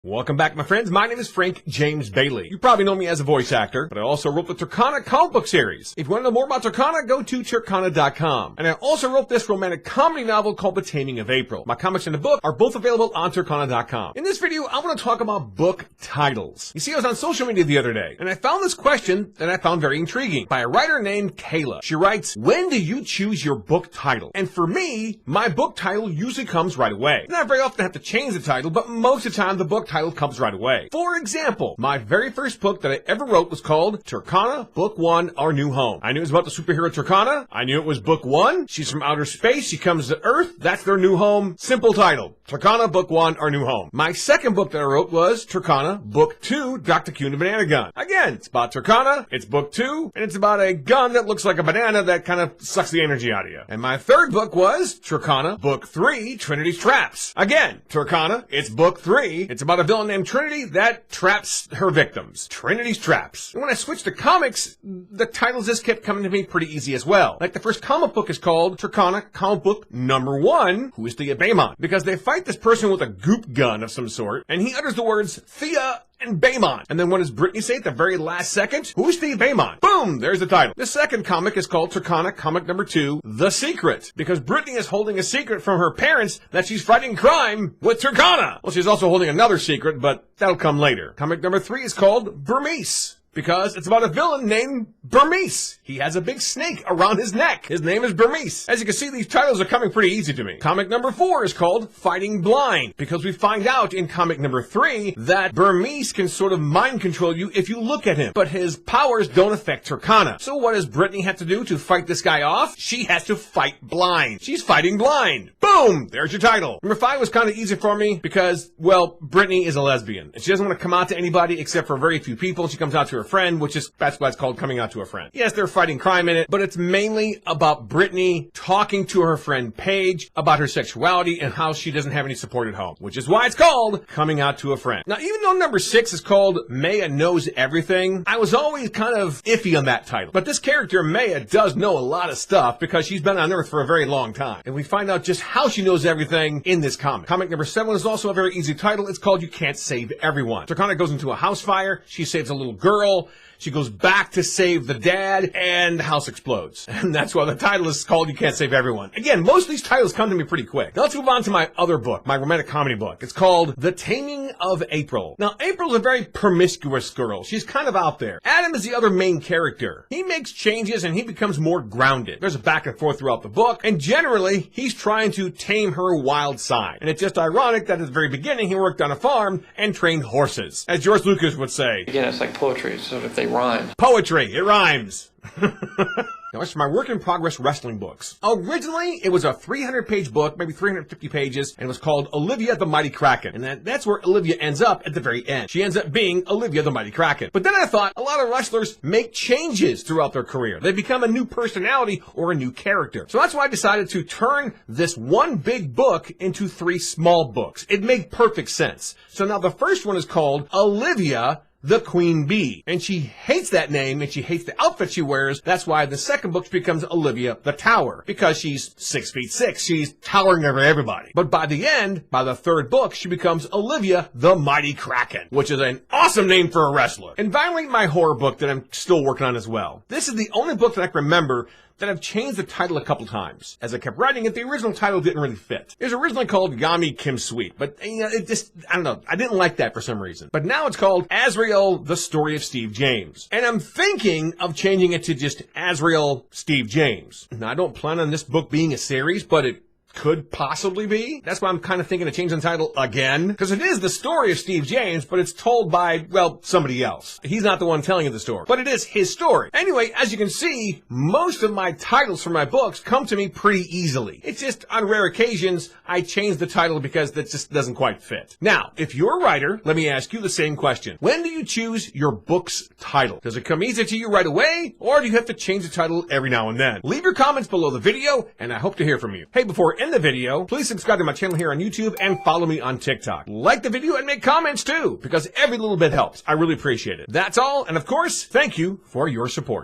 Welcome back, my friends. My name is Frank James Bailey. You probably know me as a voice actor, but I also wrote the Turkana comic book series. If you want to know more about Turkana, go to Turkana.com. And I also wrote this romantic comedy novel called The Taming of April. My comics and the book are both available on Turkana.com. In this video, I want to talk about book titles. You see, I was on social media the other day, and I found this question that I found very intriguing by a writer named Kayla. She writes, when do you choose your book title? And for me, my book title usually comes right away. Not very often I have to change the title, but most of the time the book title comes right away. For example, my very first book that I ever wrote was called Turkana Book 1, Our New Home. I knew it was about the superhero Turkana. I knew it was book 1. She's from outer space. She comes to Earth. That's their new home. Simple title. Turkana Book 1, Our New Home. My second book that I wrote was Turkana Book 2, Dr. Q and the Banana Gun. Again, it's about Turkana. It's book 2, and it's about a gun that looks like a banana that kind of sucks the energy out of you. And my third book was Turkana Book 3, Trinity's Traps. Again, Turkana. It's book 3. It's about a villain named Trinity that traps her victims. Trinity's Traps. And when I switched to comics, the titles just kept coming to me pretty easy as well. Like the first comic book is called Turkana Comic Book Number 1, Who is Thea Baymont? Because they fight this person with a goop gun of some sort, and he utters the words Thea and Baymont. And then what does Brittany say at the very last second? Who's Thea Baymont? Boom! There's the title. The second comic is called Turkana Comic Number 2, The Secret. Because Brittany is holding a secret from her parents that she's fighting crime with Turkana. Well, she's also holding another secret, but that'll come later. Comic number 3 is called Burmese, because it's about a villain named Burmese. He has a big snake around his neck. His name is Burmese. As you can see, these titles are coming pretty easy to me. Comic number 4 is called Fighting Blind, because we find out in comic number 3 that Burmese can sort of mind control you if you look at him, but his powers don't affect Turkana. So what does Brittany have to do to fight this guy off? She has to fight blind. She's fighting blind. Boom! There's your title. Number 5 was kind of easy for me because, well, Brittany is a lesbian, and she doesn't want to come out to anybody except for very few people. She comes out to her friend, that's why it's called Coming Out to a Friend. Yes, they're fighting crime in it, but it's mainly about Brittany talking to her friend Paige about her sexuality and how she doesn't have any support at home, which is why it's called Coming Out to a Friend. Now, even though number 6 is called Maya Knows Everything, I was always kind of iffy on that title. But this character, Maya, does know a lot of stuff because she's been on Earth for a very long time. And we find out just how she knows everything in this comic. Comic number 7 is also a very easy title. It's called You Can't Save Everyone. Turkana goes into a house fire. She saves a little girl. She goes back to save the dad, and the house explodes. And that's why the title is called You Can't Save Everyone. Again, most of these titles come to me pretty quick. Now let's move on to my other book, my romantic comedy book. It's called The Taming of April. Now, April's a very promiscuous girl. She's kind of out there. Adam is the other main character. He makes changes and he becomes more grounded. There's a back and forth throughout the book, and generally, he's trying to tame her wild side. And it's just ironic that at the very beginning, he worked on a farm and trained horses. As George Lucas would say. Again, it's like poetry, so if they rhyme. Poetry, it rhymes. Now, it's my work-in-progress wrestling books. Originally, it was a 300-page book, maybe 350 pages, and it was called Olivia the Mighty Kraken. And that's where Olivia ends up at the very end. She ends up being Olivia the Mighty Kraken. But then I thought, a lot of wrestlers make changes throughout their career. They become a new personality or a new character. So that's why I decided to turn this one big book into 3 small books. It made perfect sense. So now the first one is called Olivia the Queen Bee. And she hates that name, and she hates the outfit she wears. That's why the second book becomes Olivia the Tower, because she's 6'6". She's towering over everybody. But by the end, by the third book, she becomes Olivia the Mighty Kraken, which is an awesome name for a wrestler. And finally, my horror book that I'm still working on as well. This is the only book that I can remember that I've changed the title a couple times. As I kept writing it, the original title didn't really fit. It was originally called Yami Kim Sweet, but it just, I don't know, I didn't like that for some reason. But now it's called Azrael, The Story of Steve James. And I'm thinking of changing it to just Azrael Steve James. Now, I don't plan on this book being a series, but it could possibly be. That's why I'm kind of thinking of changing the title again. Because it is the story of Steve James, but it's told by, well, somebody else. He's not the one telling you the story. But it is his story. Anyway, as you can see, most of my titles for my books come to me pretty easily. It's just on rare occasions, I change the title because that just doesn't quite fit. Now, if you're a writer, let me ask you the same question. When do you choose your book's title? Does it come easy to you right away? Or do you have to change the title every now and then? Leave your comments below the video, and I hope to hear from you. Hey, before end the video, please subscribe to my channel here on YouTube and follow me on TikTok. Like the video and make comments too, because every little bit helps. I really appreciate it. That's all, and of course, thank you for your support.